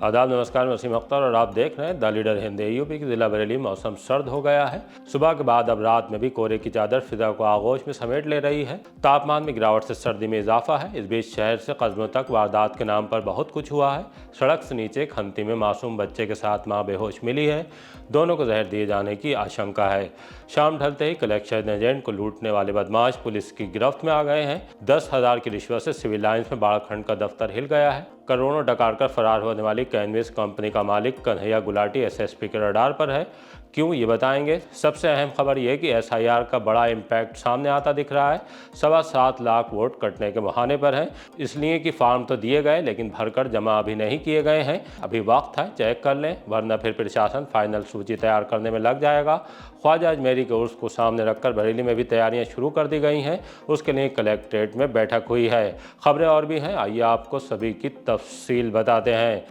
आदाब, नमस्कार। मैं वसीम अख्तर और आप देख रहे हैं द लीडर हिंद। यूपी की जिला बरेली मौसम सर्द हो गया है। सुबह के बाद अब रात में भी कोहरे की चादर फिजा को आगोश में समेट ले रही है। तापमान में गिरावट से सर्दी में इजाफा है। इस बीच शहर से कस्बों तक वारदात के नाम पर बहुत कुछ हुआ है। सड़क से नीचे खंती में मासूम बच्चे के साथ मां बेहोश मिली है। दोनों को जहर दिए जाने की आशंका है। शाम ढलते ही कलेक्शन एजेंट को लूटने वाले बदमाश पुलिस की गिरफ्त में आ गए हैं। 10,000 की रिश्वत से सिविल लाइंस में बाड़खंड का दफ्तर हिल गया है। करोड़ों डकार कर फरार होने वाली कैनविस कंपनी का मालिक कन्हैया गुलाटी एसएसपी के रडार पर है। क्यों, ये बताएंगे। सबसे अहम खबर यह कि एसआईआर का बड़ा इम्पैक्ट सामने आता दिख रहा है। 7.25 लाख वोट कटने के बहाने पर हैं, इसलिए कि फार्म तो दिए गए लेकिन भरकर जमा अभी नहीं किए गए हैं। अभी वक्त है, चेक कर लें, वरना फिर प्रशासन फाइनल सूची तैयार करने में लग जाएगा। ख्वाजा अजमेरी के उर्स को सामने रखकर बरेली में भी तैयारियां शुरू कर दी गई हैं। उसके लिए कलेक्ट्रेट में बैठक हुई है। खबरें और भी हैं, आइए आपको सभी की तफसील बताते हैं।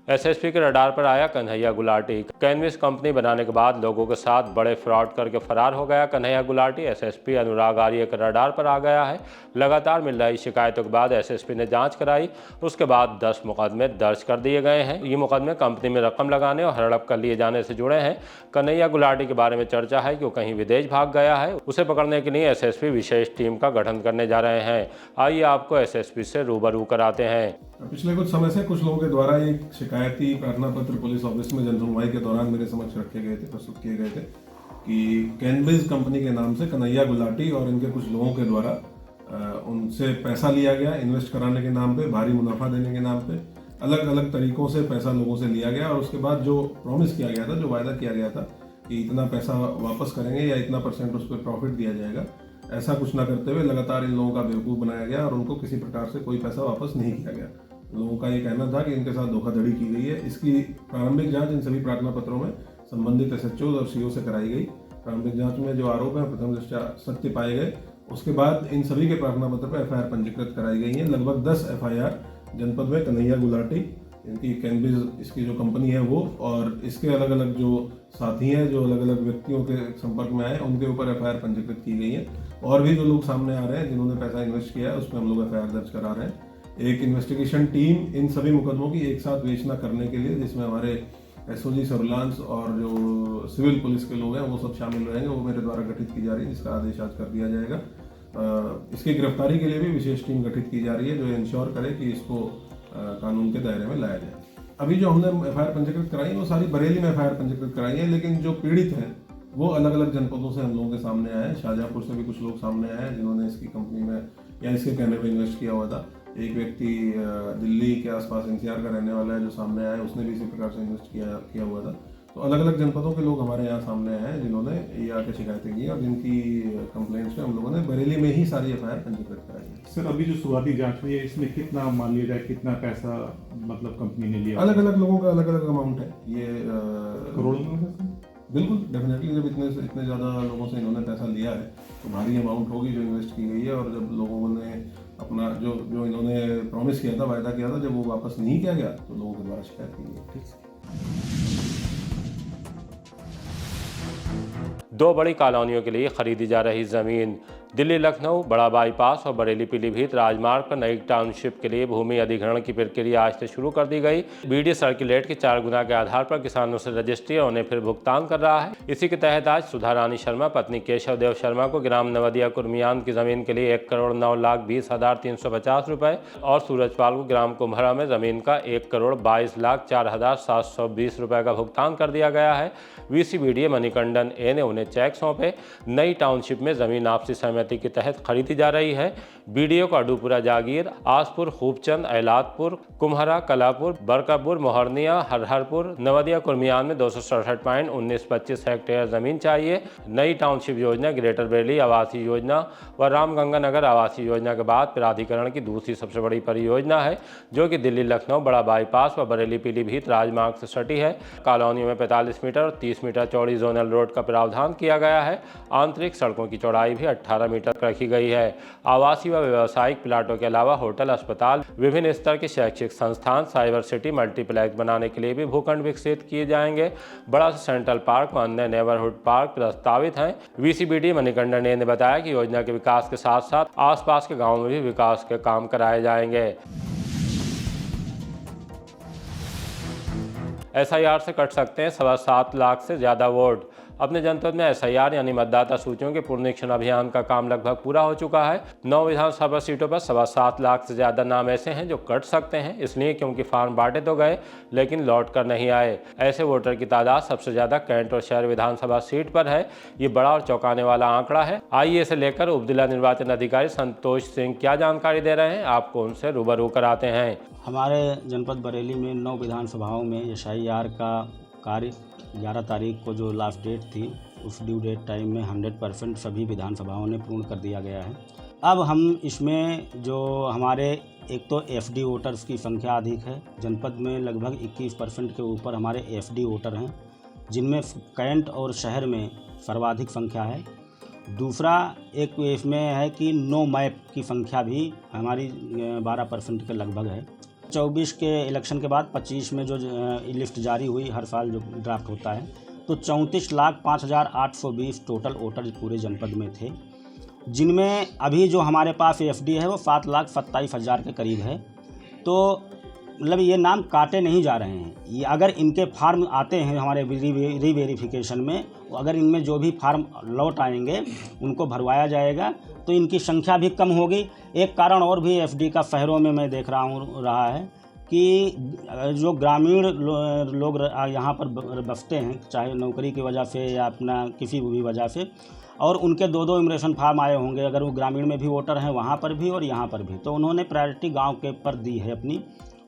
एसएसपी के रडार पर आया कन्हैया गुलाटी। कैनविस कंपनी बनाने के बाद लोगों के साथ बड़े फ्रॉड करके फरार हो गया कन्हैया गुलाटी। एसएसपी अनुराग आर्य के रडार पर आ गया है। लगातार मिल रही शिकायतों के बाद एसएसपी ने जांच कराई। उसके बाद 10 मुकदमे दर्ज कर दिए गए हैं। ये मुकदमे कंपनी में रकम लगाने और हड़प कर लिए जाने से जुड़े हैं। कन्हैया गुलाटी के बारे में चर्चा है कि वो कहीं विदेश भाग गया है। उसे पकड़ने के लिए एसएसपी विशेष टीम का गठन करने जा रहे हैं। आइए आपको एसएसपी से रूबरू कराते हैं। पिछले कुछ समय से कुछ लोगों के द्वारा एक शिकायती प्रार्थना पत्र पुलिस ऑफिस में जनसुनवाई के दौरान मेरे समक्ष रखे गए थे, प्रस्तुत किए गए थे कि कैनविस कंपनी के नाम से कन्हैया गुलाटी और इनके कुछ लोगों के द्वारा उनसे पैसा लिया गया। इन्वेस्ट कराने के नाम पे, भारी मुनाफा देने के नाम पे अलग अलग तरीकों से पैसा लोगों से लिया गया और उसके बाद जो प्रॉमिस किया गया था, जो वायदा किया गया था कि इतना पैसा वापस करेंगे या इतना % उस पर प्रॉफिट दिया जाएगा, ऐसा कुछ ना करते हुए लगातार इन लोगों का बेवकूफ़ बनाया गया और उनको किसी प्रकार से कोई पैसा वापस नहीं किया गया। लोगों का ये कहना था कि इनके साथ धोखाधड़ी की गई है। इसकी प्रारंभिक जांच इन सभी प्रार्थना पत्रों में संबंधित एसएचओ और सीओ से कराई गई। प्रारंभिक जांच में जो आरोप है प्रथम दृष्टया सत्य पाए गए। उसके बाद इन सभी के प्रार्थना पत्र पर एफआईआर पंजीकृत कराई गई है। लगभग 10 एफआईआर जनपद में कन्हैया गुलाटी, इनकी कैनविस इसकी जो कंपनी है वो, और इसके अलग अलग जो साथी हैं, जो अलग अलग व्यक्तियों के संपर्क में आए, उनके ऊपर एफआईआर पंजीकृत की गई है। और भी जो लोग सामने आ रहे हैं जिन्होंने पैसा इन्वेस्ट किया है, उसमें हम लोग एफआईआर दर्ज करा रहे हैं। एक इन्वेस्टिगेशन टीम इन सभी मुकदमों की एक साथ विवेचना करने के लिए, जिसमें हमारे एसओजी सर्विलांस और जो सिविल पुलिस के लोग हैं वो सब शामिल रहेंगे, वो मेरे द्वारा गठित की जा रही है, जिसका आदेश आज कर दिया जाएगा। इसकी गिरफ्तारी के लिए भी विशेष टीम गठित की जा रही है जो इंश्योर करे कि इसको कानून के दायरे में लाया जाए। अभी जो हमने एफआईआर पंजीकृत कराई वो सारी बरेली में एफआईआर पंजीकृत कराई है, लेकिन जो पीड़ित हैं वो अलग अलग जनपदों से हम लोगों के सामने आए हैं। शाहजहाँपुर से भी कुछ लोग सामने आए हैं जिन्होंने इसकी कंपनी में या इसके कहने में इन्वेस्ट किया हुआ था। एक व्यक्ति दिल्ली के आसपास एनसीआर का रहने वाला है जो सामने आया, उसने भी इसी प्रकार से इन्वेस्ट किया हुआ था। तो अलग अलग जनपदों के लोग हमारे यहाँ सामने आए हैं जिन्होंने ये आके शिकायतें की और जिनकी कंप्लेंट्स पे हम लोगों ने बरेली में ही सारी एफआईआर पंजीकृत कराई है। सर, अभी जो शुरुआती जांच हुई है इसमें कितना मान लिया जाए, कितना पैसा मतलब कंपनी ने लिया? अलग अलग लोगों का अलग अलग अमाउंट है। ये करोड़ों में? बिल्कुल, डेफिनेटली। जब इतने ज़्यादा लोगों से इन्होंने पैसा लिया है तो भारी अमाउंट होगी जो इन्वेस्ट की गई है। और जब लोगों ने अपना जो इन्होंने प्रॉमिस किया था, वायदा किया था, जब वो वापस नहीं किया गया तो लोगों के द्वारा शिकायत की गई। ठीक। 2 बड़ी कॉलोनियों के लिए खरीदी जा रही जमीन। दिल्ली लखनऊ बड़ा बाईपास और बरेली पीलीभीत राजमार्ग पर नई टाउनशिप के लिए भूमि अधिग्रहण की प्रक्रिया आज से शुरू कर दी गई। बीडी सर्कुलेट के 4 गुना के आधार पर किसानों से रजिस्ट्री और उन्हें फिर भुगतान कर रहा है। इसी के तहत आज सुधा रानी शर्मा पत्नी केशव देव शर्मा को ग्राम नवदिया कुर्मियान की जमीन के लिए 1,09,20,350 रुपए और सूरजपाल को ग्राम कुम्हरा में जमीन का 1,22,04,720 रुपए का भुगतान कर दिया गया है। वीसीबीडीए मणिकंडन ए ने उन्हें चेक सौंपे। नई टाउनशिप में जमीन आपसी सहमति के तहत खरीदी जा रही है। बीडीओ को अडूपुरा जागीर, आसपुर, खूबचंद, ऐलातपुर, कुम्हरा, कलापुर, बरकापुर, मोहरनिया, हरहरपुर, नवदिया कुर्मियान में 267.1925 हेक्टेयर जमीन चाहिए। नई टाउनशिप योजना ग्रेटर बरेली आवासीय योजना व रामगंगा नगर आवासीय योजना के बाद प्राधिकरण की दूसरी सबसे बड़ी परियोजना है, जो कि दिल्ली लखनऊ बड़ा बाईपास व बरेली पीलीभीत राजमार्ग से सटी है। कॉलोनियों में 45 मीटर और 30 मीटर चौड़ी जोनल रोड का प्रावधान किया गया है। आंतरिक सड़कों की चौड़ाई भी 18 मीटर रखी गई है। आवासीय व व्यावसायिक प्लाटों के अलावा होटल, अस्पताल, विभिन्न स्तर के शैक्षिक संस्थान, साइबर सिटी, मल्टीप्लेक्स बनाने के लिए भी भूखंड विकसित किए जाएंगे। बड़ा सेंट्रल पार्क व अन्य नेबरहुड पार्क प्रस्तावित हैं। VCBD मणिकंदन ने बताया कि योजना के विकास के साथ साथ आसपास के गाँवों में भी विकास के काम कराए जाएंगे। SIR से कट सकते हैं 7.25 लाख से ज़्यादा वोट। अपने जनपद में SIR यानी मतदाता सूचियों के पुनरीक्षण अभियान का काम लगभग पूरा हो चुका है। 9 विधानसभा सीटों पर 7.25 लाख से ज़्यादा नाम ऐसे हैं जो कट सकते हैं, इसलिए क्योंकि फार्म बांटे तो गए लेकिन लौट कर नहीं आए। ऐसे वोटर की तादाद सबसे ज़्यादा कैंट और शहर विधानसभा सीट पर है। ये बड़ा और चौंकाने वाला आंकड़ा है। आइए इसे लेकर उप जिला निर्वाचन अधिकारी संतोष सिंह क्या जानकारी दे रहे हैं, आपको उनसे रूबरू कराते हैं। हमारे जनपद बरेली में 9 विधानसभाओं में SIR का कार्य 11 तारीख को जो लास्ट डेट थी, उस ड्यू डेट टाइम में 100% सभी विधानसभाओं ने पूर्ण कर दिया गया है। अब हम इसमें जो हमारे एक तो FD वोटर्स की संख्या अधिक है। जनपद में लगभग 21% के ऊपर हमारे FD वोटर हैं, जिनमें कैंट और शहर में सर्वाधिक संख्या है। दूसरा एक इसमें है कि नो मैप की संख्या भी हमारी 12% के लगभग है। 24 के इलेक्शन के बाद 25 में जो लिस्ट जारी हुई, हर साल जो ड्राफ्ट होता है, तो 34,05,820 टोटल वोटर पूरे जनपद में थे, जिनमें अभी जो हमारे पास FD है वो 7,27,000 के करीब है। तो मतलब ये नाम काटे नहीं जा रहे हैं। ये अगर इनके फार्म आते हैं हमारे रीवेरिफिकेशन में, अगर इनमें जो भी फार्म लौट आएंगे उनको भरवाया जाएगा तो इनकी संख्या भी कम होगी। एक कारण और भी FD का शहरों में मैं देख रहा है कि जो ग्रामीण लोग यहाँ पर बसते हैं, चाहे नौकरी की वजह से या अपना किसी भी वजह से, और उनके 2 इमिग्रेशन फार्म आए होंगे, अगर वो ग्रामीण में भी वोटर हैं वहाँ पर भी और यहाँ पर भी, तो उन्होंने प्रायोरिटी गाँव के पर दी है अपनी।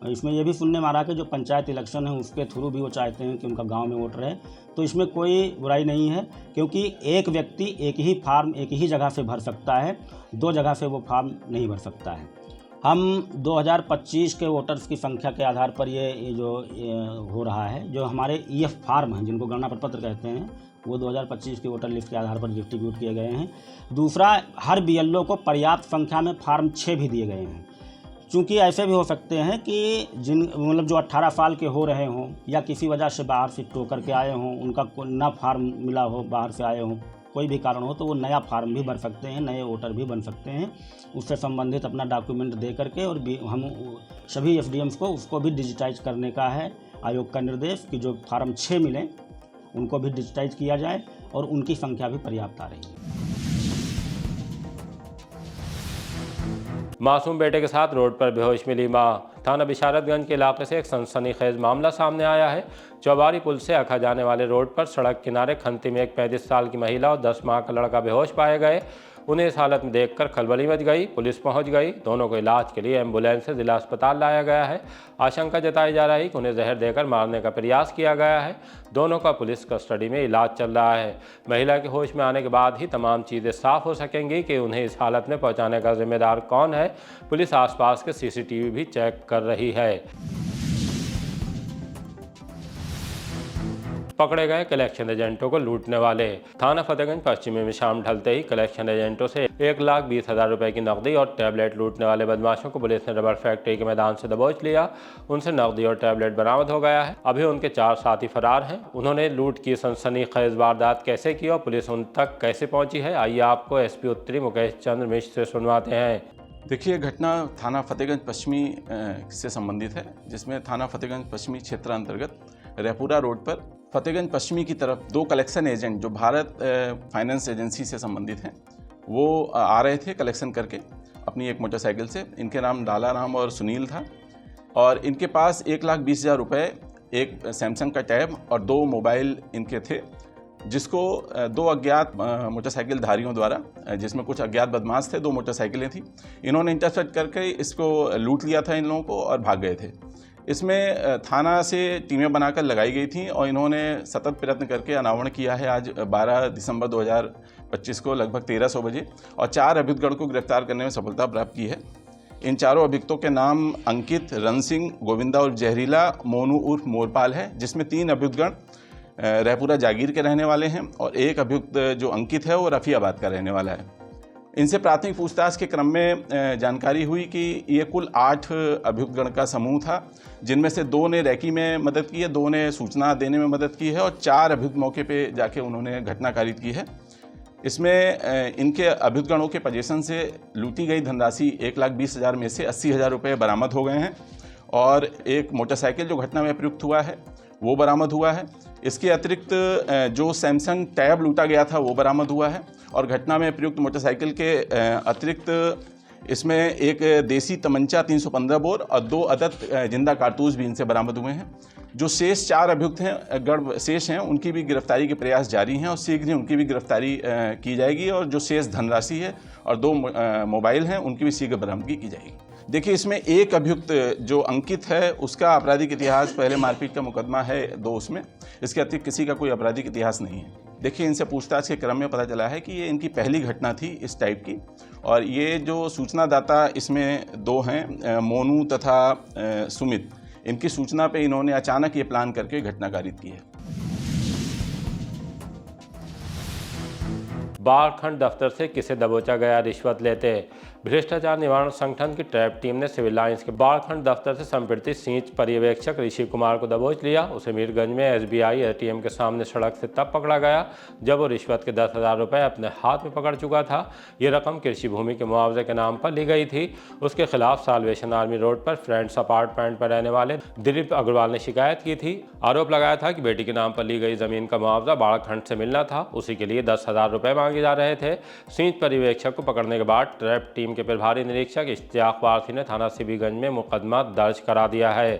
इसमें ये भी सुनने में आ रहा है कि जो पंचायत इलेक्शन है उसके थ्रू भी वो चाहते हैं कि उनका गांव में वोट रहे, तो इसमें कोई बुराई नहीं है, क्योंकि एक व्यक्ति एक ही फार्म एक ही जगह से भर सकता है, 2 जगह से वो फार्म नहीं भर सकता है। हम 2025 के वोटर्स की संख्या के आधार पर ये हो रहा है। जो हमारे EF फार्म हैं, जिनको गणना प्रपत्र कहते हैं, वो 2025 के वोटर लिस्ट के आधार पर डिस्ट्रीब्यूट किए गए हैं। दूसरा, हर BLO को पर्याप्त संख्या में फार्म 6 भी दिए गए हैं, चूँकि ऐसे भी हो सकते हैं कि मतलब जो 18 साल के हो रहे हों या किसी वजह से बाहर शिफ्ट होकर के आए हों, उनका ना फार्म मिला हो, बाहर से आए हों, कोई भी कारण हो, तो वो नया फार्म भी भर सकते हैं, नए वोटर भी बन सकते हैं। उससे संबंधित अपना डॉक्यूमेंट दे करके, और हम सभी FDMs को उसको भी डिजिटाइज करने का है आयोग का निर्देश कि जो फार्म 6 मिलें उनको भी डिजिटाइज किया जाए, और उनकी संख्या भी पर्याप्त आ रही है। मासूम बेटे के साथ रोड पर बेहोश मिली मां। थाना बिशारतगंज के इलाके से एक सनसनीखेज मामला सामने आया है। चौबारी पुल से अखा जाने वाले रोड पर सड़क किनारे खंती में एक 35 साल की महिला और 10 माह का लड़का बेहोश पाए गए। उन्हें इस हालत में देखकर खलबली मच गई। पुलिस पहुंच गई। दोनों को इलाज के लिए एम्बुलेंस से जिला अस्पताल लाया गया है। आशंका जताई जा रही है कि उन्हें जहर देकर मारने का प्रयास किया गया है। दोनों का पुलिस कस्टडी में इलाज चल रहा है। महिला के होश में आने के बाद ही तमाम चीज़ें साफ हो सकेंगी कि उन्हें इस हालत में पहुंचाने का जिम्मेदार कौन है। पुलिस आसपास के CCTV भी चेक कर रही है। पकड़े गए कलेक्शन एजेंटों को लूटने वाले। थाना फतेहगंज पश्चिमी में शाम ढलते ही कलेक्शन एजेंटों से 1,20,000 रुपए की नकदी और टैबलेट लूटने वाले बदमाशों को पुलिस ने रबर फैक्ट्री के मैदान से दबोच लिया। उनसे नकदी और टैबलेट बरामद हो गया है। अभी उनके 4 साथी फरार हैं। उन्होंने लूट की सनसनीखेज वारदात कैसे की और पुलिस उन तक कैसे पहुंची है, आइए आपको SP उत्तरी मुकेश चंद्र मिश्र से सुनवाते हैं। देखिए, घटना थाना फतेहगंज पश्चिमी से संबंधित है, जिसमें थाना फतेहगंज पश्चिमी क्षेत्र अंतर्गत रेपुरा रोड पर फतेहगंज पश्चिमी की तरफ 2 कलेक्शन एजेंट जो भारत फाइनेंस एजेंसी से संबंधित हैं, वो आ रहे थे कलेक्शन करके अपनी एक मोटरसाइकिल से। इनके नाम डाला राम और सुनील था, और इनके पास 1,20,000 रुपये, एक सैमसंग का टैब और 2 मोबाइल इनके थे, जिसको 2 अज्ञात मोटरसाइकिल धारियों द्वारा, जिसमें कुछ अज्ञात बदमाश थे, 2 मोटरसाइकिलें थी, इन्होंने इंटरसेप्ट करके इसको लूट लिया था इन लोगों को और भाग गए थे। इसमें थाना से टीमें बनाकर लगाई गई थी और इन्होंने सतत प्रयत्न करके अनावरण किया है आज 12 दिसंबर 2025 को लगभग 1300 बजे, और 4 अभियुक्तगण को गिरफ्तार करने में सफलता प्राप्त की है। इन चारों अभियुक्तों के नाम अंकित, रण सिंह, गोविंदा और जहरीला, मोनू उर्फ मोरपाल है, जिसमें 3 अभियुक्तगण रायपुरा जागीर के रहने वाले हैं और एक अभियुक्त जो अंकित है वो रफियाबाद का रहने वाला है। इनसे प्राथमिक पूछताछ के क्रम में जानकारी हुई कि ये कुल 8 अभियुक्तगण का समूह था, जिनमें से 2 ने रैकी में मदद की है, 2 ने सूचना देने में मदद की है और 4 अभियुक्त मौके पे जाके उन्होंने घटना कारित की है। इसमें इनके अभियुक्तगणों के पोजीशन से लूटी गई धनराशि 1,20,000 में से 80,000 रुपये बरामद हो गए हैं और एक मोटरसाइकिल जो घटना में प्रयुक्त हुआ है वो बरामद हुआ है। इसके अतिरिक्त जो सैमसंग टैब लूटा गया था वो बरामद हुआ है और घटना में प्रयुक्त मोटरसाइकिल के अतिरिक्त इसमें एक देसी तमंचा 315 बोर और 2 अदद जिंदा कारतूस भी इनसे बरामद हुए हैं। जो शेष 4 अभियुक्त हैं गढ़ शेष हैं उनकी भी गिरफ्तारी के प्रयास जारी हैं और शीघ्र ही उनकी भी गिरफ्तारी की जाएगी और जो शेष धनराशि है और 2 मोबाइल हैं उनकी भी शीघ्र बरामदगी की जाएगी। देखिए, इसमें एक अभियुक्त जो अंकित है उसका आपराधिक इतिहास पहले मारपीट का मुकदमा है 2 उसमें, इसके अतिरिक्त किसी का कोई आपराधिक इतिहास नहीं है। देखिए, इनसे पूछताछ के क्रम में पता चला है कि ये इनकी पहली घटना थी इस टाइप की और ये जो सूचनादाता इसमें 2 हैं मोनू तथा सुमित, इनकी सूचना पे इन्होंने अचानक ये प्लान करके घटना कारित की है। बाढ़खंड दफ्तर से किसे दबोचा गया रिश्वत लेते। भ्रष्टाचार निवारण संगठन की ट्रैप टीम ने सिविल लाइंस के बाढ़खंड दफ्तर से संप्रति सींच पर्यवेक्षक ऋषि कुमार को दबोच लिया। उसे मीरगंज में SBI ATM के सामने सड़क से तब पकड़ा गया जब वो रिश्वत के 10,000 रुपये अपने हाथ में पकड़ चुका था। ये रकम कृषि भूमि के मुआवजे के नाम पर ली गई थी। उसके खिलाफ साल्वेशन आर्मी रोड पर फ्रेंड्स अपार्टमेंट पर रहने वाले दिलीप अग्रवाल ने शिकायत की थी। आरोप लगाया था कि बेटी के नाम पर ली गई जमीन का मुआवजा बाढ़खंड से मिलना था, उसी के लिए 10,000 रुपये मांगे जा रहे थे। सींच पर्यवेक्षक को पकड़ने के बाद ट्रैप टीम के प्रभारी निरीक्षक इश्तियाक वारसी ने थाना सिबीगंज में मुकदमा दर्ज करा दिया है।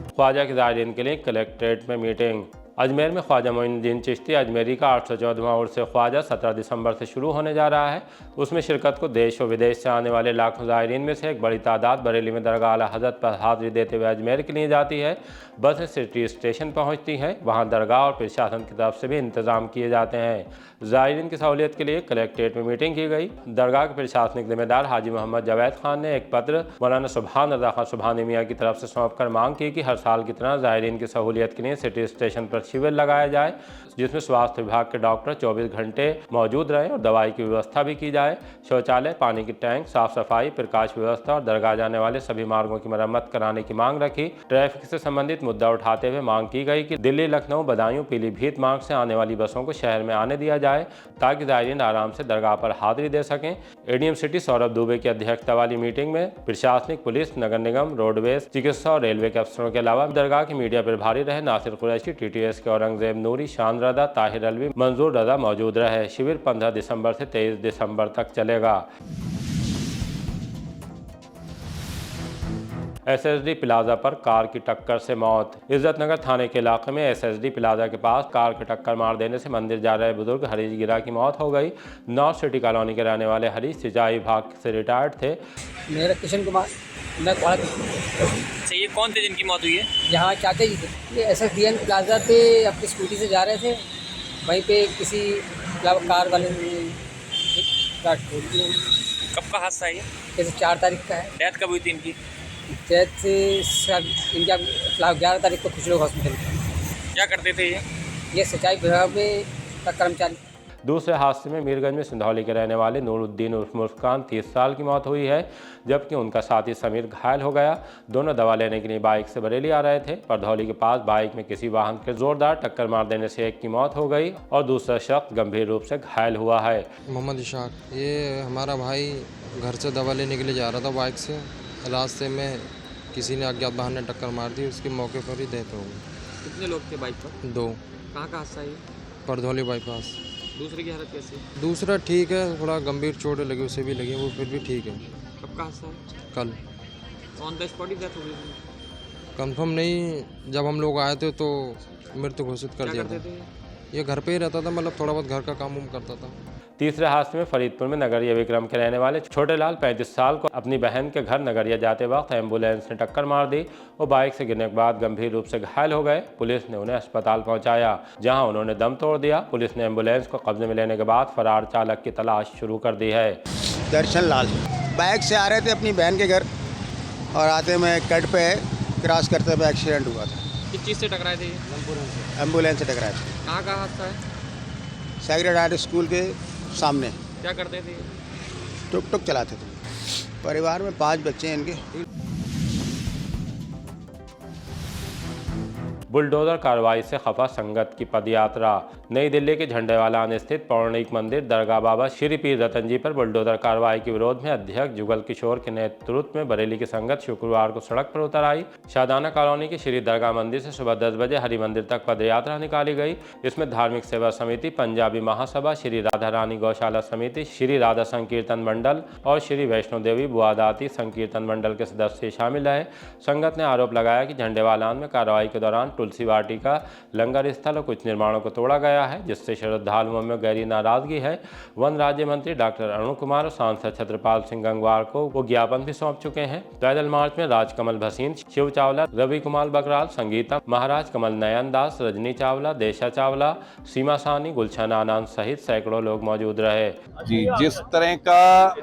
ख्वाजा के ज़ायरीन के लिए कलेक्ट्रेट में मीटिंग। अजमेर में ख्वाजा मोइनुद्दीन चिश्ती अजमेरी का 814वां उर्स ख्वाजा 17 दिसंबर से शुरू होने जा रहा है। उसमें शिरकत को देश और विदेश से आने वाले लाखों ज़ायरीन में से एक बड़ी तादाद बरेली में दरगाह आला हज़रत पर हाज़िरी देते हुए अजमेर के लिए जाती है। बसें सिटी स्टेशन पहुंचती हैं, वहां दरगाह और प्रशासन की तरफ से भी इंतज़ाम किए जाते हैं। ज़ायरीन की सहूलियत के लिए कलेक्ट्रेट में मीटिंग की गई। दरगाह के प्रशासनिक जिम्मेदार हाजी मोहम्मद जावेद खान ने एक पत्र मौलाना सुभान रज़ा खान सुभानी मियाँ की तरफ से सौंप कर मांग की कि हर साल की तरह ज़ायरीन की सहूलियत के लिए सिटी स्टेशन पर शिविर लगाया जाए, जिसमें स्वास्थ्य विभाग के डॉक्टर 24 घंटे मौजूद रहें और दवाई की व्यवस्था भी की जाए। शौचालय, पानी की टैंक, साफ सफाई, प्रकाश व्यवस्था और दरगाह जाने वाले सभी मार्गों की मरम्मत कराने की मांग रखी। ट्रैफिक से संबंधित मुद्दा उठाते हुए मांग की गई कि दिल्ली, लखनऊ, बदायूं, पीलीभीत मार्ग से आने वाली बसों को शहर में आने दिया जाए ताकि ज़ायरीन आराम से दरगाह पर हाजिरी दे सकें। ADM सिटी सौरभ दुबे की अध्यक्षता वाली मीटिंग में प्रशासनिक, पुलिस, नगर निगम, रोडवेज, चिकित्सा और रेलवे के अफसरों के अलावा दरगाह के मीडिया प्रभारी रहे नासिर कुरैशी, TTS के औरंगजेब नूरी, शान रदा, ताहिर अलवी, मंजूर रदा मौजूद रहे। शिविर 15 दिसंबर से 23 दिसंबर तक चलेगा। SSD प्लाजा पर कार की टक्कर से मौत। इज्जतनगर थाने के इलाके में SSD प्लाजा के पास कार की टक्कर मार देने से मंदिर जा रहे बुजुर्ग हरीश गिरा की मौत हो गई। नॉर्थ सिटी कॉलोनी के रहने वाले हरीश सिंचाई विभाग से रिटायर्ड थे। मेरा किशन कुमार, मैं अच्छा, ये कौन थे जिनकी मौत हुई है? यहाँ चाचा जी थे। ये SSDN प्लाजा पे अपनी स्कूटी से जा रहे थे, वहीं पे किसी कार वाले ने कार ठोक दी। कब का हादसा है ये? जैसे 4 तारीख का है। डेथ कब हुई थी इनकी? डेथ से इनका 11 तारीख को कुछ लोग हॉस्पिटल। क्या करते थे ये सिंचाई विभाग में का कर्मचारी। दूसरे हादसे में मीरगंज में सिंधौली के रहने वाले नूरुद्दीन उर्फ मुस्कान 30 साल की मौत हुई है, जबकि उनका साथी समीर घायल हो गया। दोनों दवा लेने के लिए बाइक से बरेली आ रहे थे। परधौली के पास बाइक में किसी वाहन के जोरदार टक्कर मार देने से एक की मौत हो गई और दूसरा शख्स गंभीर रूप से घायल हुआ है। मोहम्मद इशाक, ये हमारा भाई घर से दवा लेने के लिए जा रहा था बाइक से, रास्ते में किसी ने अज्ञात वाहन ने टक्कर मार दी, उसके मौके पर ही डेथ हो गई। कितने लोग थे बाइक पर? 2। कहाँ का हादसा है? परधौली बाईपास। दूसरे की हालत कैसी? दूसरा ठीक है, थोड़ा गंभीर चोट लगी, उसे भी लगी, वो फिर भी ठीक है। कब का हादसा है? कल। On the spot he death हो गई? कंफर्म नहीं, जब हम लोग आए थे तो मृत्यु घोषित कर दिया था। ये घर पे ही रहता था, मतलब थोड़ा बहुत घर का काम वाम करता था। तीसरे हादसे में फरीदपुर में नगरिया विक्रम के रहने वाले छोटे लाल 35 साल को अपनी बहन के घर नगरिया जाते वक्त एम्बुलेंस ने टक्कर मार दी और बाइक से गिरने के बाद गंभीर रूप से घायल हो गए। पुलिस ने उन्हें अस्पताल पहुंचाया, जहां उन्होंने दम तोड़ दिया। पुलिस ने एम्बुलेंस को कब्जे में लेने के बाद फरार चालक की तलाश शुरू कर दी है। दर्शन लाल बाइक से आ रहे थे अपनी बहन के घर और आते में कट पे क्रॉस करते हुए एक्सीडेंट हुआ था। किस चीज़ से टकराए थे? एम्बुलेंस से टकराए थे। कहाँ का हादसा है? सैक्रेड हार्ट स्कूल के सामने क्या करते थे? टुक टुक चलाते थे। परिवार में 5 बच्चे हैं इनके। बुलडोजर कार्रवाई से खफा संगत की पदयात्रा। नई दिल्ली के झंडेवालान स्थित पौराणिक मंदिर दरगाह बाबा श्री पीर रतन जी पर बुलडोजर कार्रवाई के विरोध में अध्यक्ष जुगल किशोर के नेतृत्व में बरेली की संगत शुक्रवार को सड़क पर उतर आई। शादाना कॉलोनी के श्री दरगाह मंदिर से सुबह 10 बजे हरि मंदिर तक पदयात्रा निकाली गई। इसमें धार्मिक सेवा समिति, पंजाबी महासभा, श्री राधा रानी गौशाला समिति, श्री राधा संकीर्तन मंडल और श्री वैष्णो देवी बुआदाती संकीर्तन मंडल के सदस्य शामिल रहे। संगत ने आरोप लगाया कि झंडेवालान में कार्रवाई के दौरान तुलसी वाटिका, लंगर स्थल और कुछ निर्माणों को तोड़ा गया है, जिससे श्रद्धालुओं में गहरी नाराजगी है। वन राज्य मंत्री डॉक्टर अरुण कुमार और सांसद छत्रपाल सिंह गंगवार को वो ज्ञापन भी सौंप चुके हैं। पैदल मार्च में राजकमल भसीन, शिव चावला, रवि कुमार बकराल, संगीता महाराज, कमल नयन दास, रजनी चावला, देशा चावला, सीमा सानी, गुलशन आनंद सहित सैकड़ों लोग मौजूद रहे। जी, जिस तरह का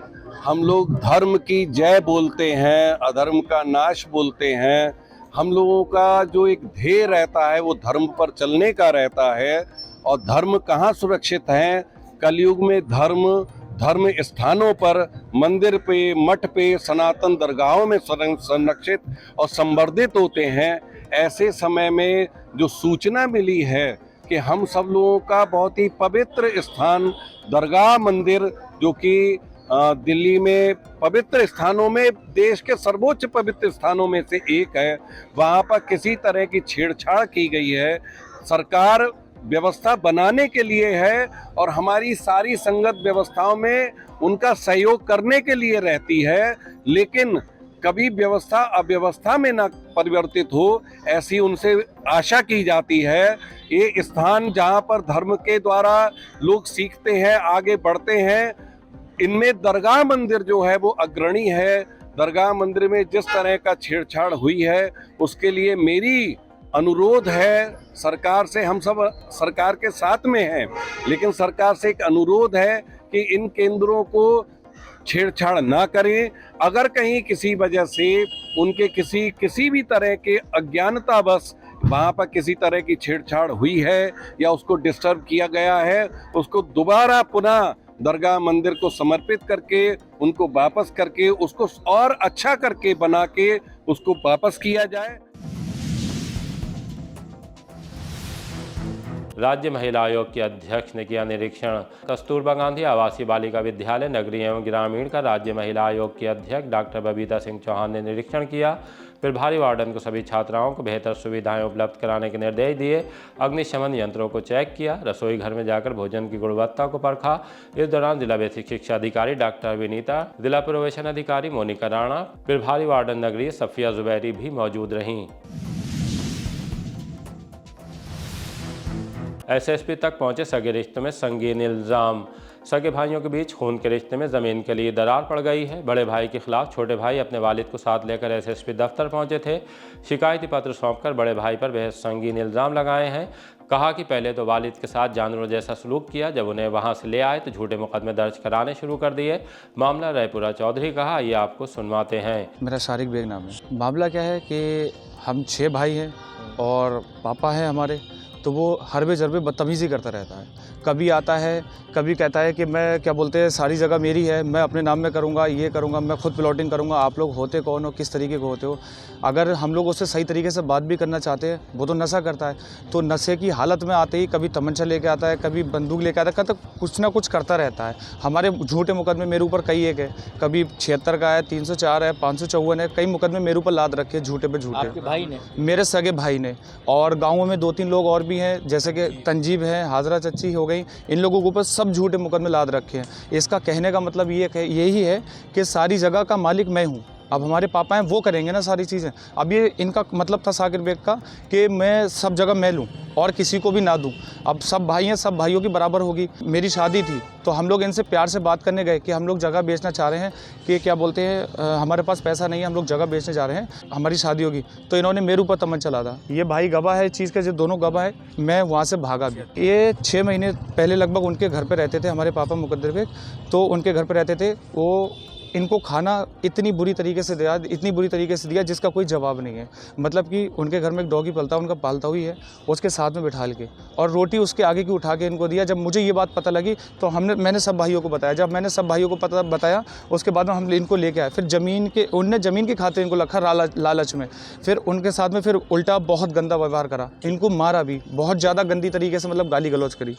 हम लोग धर्म की जय बोलते हैं, अधर्म का नाश बोलते हैं, हम लोगों का जो एक ध्येय रहता है वो धर्म पर चलने का रहता है। और धर्म कहाँ सुरक्षित है? कलयुग में धर्म स्थानों पर, मंदिर पे, मठ पे, सनातन दरगाहों में संरक्षित और संवर्धित होते हैं। ऐसे समय में जो सूचना मिली है कि हम सब लोगों का बहुत ही पवित्र स्थान दरगाह मंदिर, जो कि दिल्ली में पवित्र स्थानों में, देश के सर्वोच्च पवित्र स्थानों में से एक है, वहाँ पर किसी तरह की छेड़छाड़ की गई है। सरकार व्यवस्था बनाने के लिए है और हमारी सारी संगत व्यवस्थाओं में उनका सहयोग करने के लिए रहती है, लेकिन कभी व्यवस्था अव्यवस्था में न परिवर्तित हो, ऐसी उनसे आशा की जाती है। ये स्थान जहाँ पर धर्म के द्वारा लोग सीखते हैं, आगे बढ़ते हैं, इनमें दरगाह मंदिर जो है वो अग्रणी है। दरगाह मंदिर में जिस तरह का छेड़छाड़ हुई है, उसके लिए मेरी अनुरोध है सरकार से। हम सब सरकार के साथ में हैं, लेकिन सरकार से एक अनुरोध है कि इन केंद्रों को छेड़छाड़ ना करें। अगर कहीं किसी वजह से उनके किसी भी तरह के अज्ञानतावश वहाँ पर किसी तरह की छेड़छाड़ हुई है या उसको डिस्टर्ब किया गया है, उसको दोबारा पुनः दरगाह मंदिर को समर्पित करके, उनको वापस करके, उसको और अच्छा करके बना के उसको वापस किया जाए। राज्य महिला आयोग के अध्यक्ष ने किया निरीक्षण। कस्तूरबा गांधी आवासीय बालिका विद्यालय नगरीय एवं ग्रामीण का राज्य महिला आयोग के अध्यक्ष डॉक्टर बबीता सिंह चौहान ने निरीक्षण किया। प्रभारी वार्डन को सभी छात्राओं को बेहतर सुविधाएं उपलब्ध कराने के निर्देश दिए। अग्निशमन यंत्रों को चेक किया। रसोई घर में जाकर भोजन की गुणवत्ता को परखा। इस दौरान जिला बेसिक शिक्षा अधिकारी डॉक्टर विनीता, जिला प्रोबेशन अधिकारी मोनिका राणा, प्रभारी वार्डन नगरीय सफिया जुबैरी भी मौजूद रहीं। एसएसपी तक पहुंचे सगे रिश्ते में संगीन इल्जाम। सगे भाइयों के बीच खून के रिश्ते में ज़मीन के लिए दरार पड़ गई है। बड़े भाई के खिलाफ छोटे भाई अपने वालिद को साथ लेकर एसएसपी दफ्तर पहुंचे थे। शिकायती पत्र सौंपकर बड़े भाई पर बेहद संगीन इल्ज़ाम लगाए हैं। कहा कि पहले तो वालिद के साथ जानवरों जैसा सलूक किया, जब उन्हें वहां से ले आए तो झूठे मुकदमे दर्ज कराने शुरू कर दिए। मामला रायपुरा चौधरी कहा, ये आपको सुनवाते हैं। मेरा शारिक बेग नाम है। मामला क्या है कि हम 6 भाई हैं और पापा हैं हमारे, तो वो हर बेजरबे बदतमीज़ी करता रहता है। कभी आता है, कभी कहता है कि मैं क्या बोलते हैं सारी जगह मेरी है, मैं अपने नाम में करूँगा, ये करूँगा, मैं खुद प्लॉटिंग करूँगा। आप लोग होते कौन हो, किस तरीके के होते हो? अगर हम लोग उससे सही तरीके से बात भी करना चाहते हैं, वो तो नशा करता है, तो नशे की हालत में आते ही कभी तमंचा लेके आता है, कभी बंदूक लेके आता है, कभी कुछ ना कुछ करता रहता है। हमारे झूठे मुकदमे मेरे ऊपर कई एक है, कभी 76 का है, 304 है, 554 है, कई मुकदमे मेरे ऊपर लाद रखे झूठे पे झूठे। आपके भाई ने? मेरे सगे भाई ने, और गाँव में 2-3 लोग और भी हैं, जैसे कि तंजीब है, हाजरा चच्ची हो गई, इन लोगों के ऊपर सब झूठे मुकदमे लाद रखे हैं। इसका कहने का मतलब यही है कि सारी जगह का मालिक मैं हूँ। अब हमारे पापा हैं, वो करेंगे ना सारी चीज़ें। अब ये इनका मतलब था साकिर बेग का कि मैं सब जगह मैं लूँ और किसी को भी ना दूँ। अब सब भाई हैं, सब भाइयों की बराबर होगी। मेरी शादी थी तो हम लोग इनसे प्यार से बात करने गए कि हम लोग जगह बेचना चाह रहे हैं, कि क्या बोलते हैं हमारे पास पैसा नहीं है, हम लोग जगह बेचने जा रहे हैं, हमारी शादी होगी। तो इन्होंने मेरे ऊपर तमंचा लादा। ये भाई गवाह है इस चीज़ के, जो दोनों गवाह है। मैं वहाँ से भागा भी। ये 6 महीने पहले लगभग उनके घर पर रहते थे हमारे पापा मुकद्दर बेग, तो उनके घर पर रहते थे। वो इनको खाना इतनी बुरी तरीके से दिया जिसका कोई जवाब नहीं है। मतलब कि उनके घर में एक डॉगी पलता है, उनका पालता हुई है, उसके साथ में बिठा के और रोटी उसके आगे की उठा के इनको दिया। जब मुझे ये बात पता लगी तो मैंने सब भाइयों को बताया। जब मैंने सब भाइयों को बताया उसके बाद में हम इनको लेके आए। फिर उनने ज़मीन की खातिर इनको रखा लालच में। फिर उनके साथ में फिर उल्टा बहुत गंदा व्यवहार करा, इनको मारा भी बहुत ज़्यादा गंदी तरीके से, मतलब गाली गलौज करी।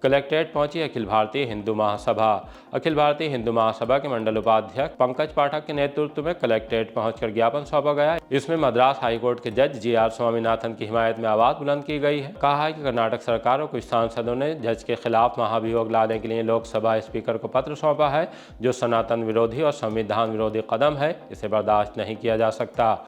कलेक्ट्रेट पहुंची अखिल भारतीय हिंदू महासभा। अखिल भारतीय हिंदू महासभा के मंडल उपाध्यक्ष पंकज पाठक के नेतृत्व में कलेक्ट्रेट पहुंचकर ज्ञापन सौंपा गया। इसमें मद्रास हाईकोर्ट के जज GR स्वामीनाथन की हिमायत में आवाज बुलंद की गई है। कहा है कि कर्नाटक सरकार और कुछ सांसदों ने जज के खिलाफ महाभियोग लाने के लिए लोकसभा स्पीकर को पत्र सौंपा है, जो सनातन विरोधी और संविधान विरोधी कदम है। इसे बर्दाश्त नहीं किया जा सकता।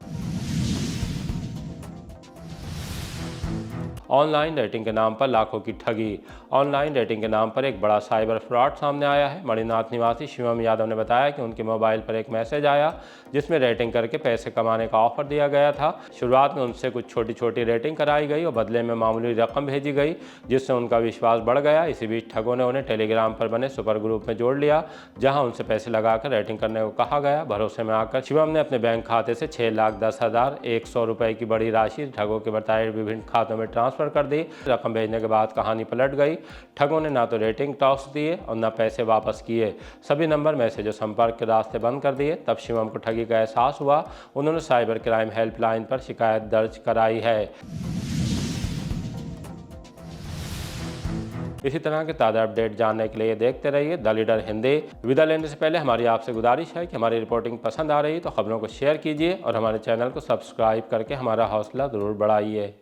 ऑनलाइन डेटिंग के नाम पर लाखों की ठगी। ऑनलाइन डेटिंग के नाम पर एक बड़ा साइबर फ्रॉड सामने आया है। मणिनाथ निवासी शिवम यादव ने बताया कि उनके मोबाइल पर एक मैसेज आया जिसमें रेटिंग करके पैसे कमाने का ऑफर दिया गया था। शुरुआत में उनसे कुछ छोटी छोटी रेटिंग कराई गई और बदले में मामूली रकम भेजी गई, जिससे उनका विश्वास बढ़ गया। इसी बीच ठगों ने उन्हें टेलीग्राम पर बने सुपर ग्रुप में जोड़ लिया, जहां उनसे पैसे लगाकर रेटिंग करने को कहा गया। भरोसे में आकर शिवम ने अपने बैंक खाते से 6,10,100 रुपए की बड़ी राशि ठगों के बताए विभिन्न खातों में ट्रांसफर कर दी। रकम भेजने के बाद कहानी पलट गई। ठगों ने ना तो रेटिंग टॉक्स दिए और न पैसे वापस किए। सभी नंबर, मैसेज और संपर्क के रास्ते बंद कर दिए। तब शिवम को ठगी का एहसास हुआ। उन्होंने साइबर क्राइम हेल्पलाइन पर शिकायत दर्ज कराई है। इसी तरह के ताज़ा अपडेट जानने के लिए देखते रहिए द लीडर हिंदी। विदा लेने से पहले हमारी आपसे गुजारिश है कि हमारी रिपोर्टिंग पसंद आ रही तो खबरों को शेयर कीजिए और हमारे चैनल को सब्सक्राइब करके हमारा हौसला ज़रूर बढ़ाइए।